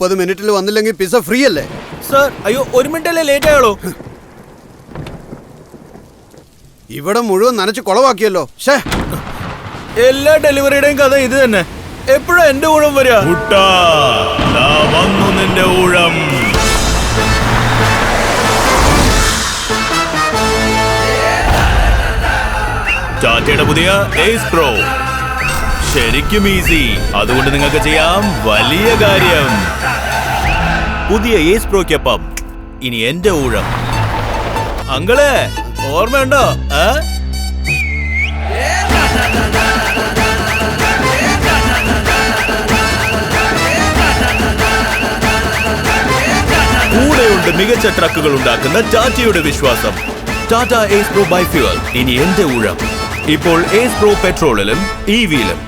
30 മിനിറ്റിൽ വന്നില്ലെങ്കിൽ pizza free അല്ലേ? സർ അയ്യോ 1 മിനിറ്റല്ലേ ലേറ്റ് ആയുള്ളൂ. ഇവിടെ മുഴുവൻ നനച്ച് കുളവാക്കിയല്ലോ. എല്ലാ ഡെലിവറിയുടെയും കഥ ഇത് തന്നെ. എപ്പോഴാ എന്റെ ഊഴം വരിക? വന്നു നിന്റെ ഊഴം. ടാറ്റയുടെ പുതിയ എയ്സ് പ്രോ ശരിക്കും ഈസി. അതുകൊണ്ട് നിങ്ങൾക്ക് ചെയ്യാം വലിയ കാര്യം. പുതിയ എയ്സ് പ്രോയ്ക്കൊപ്പം ഇനി എന്റെ ഊഴം. അങ്കളെ ഓർമ്മയുണ്ടോ? കൂടെയുണ്ട് മികച്ച ട്രക്കുകൾ ഉണ്ടാക്കുന്ന ടാറ്റയുടെ വിശ്വാസം. Tata ace pro by fuel ഇനി എന്റെ ഊഴം. ഇപ്പോൾ എയ്സ് പ്രോ പെട്രോളിലും ഇവിയിലും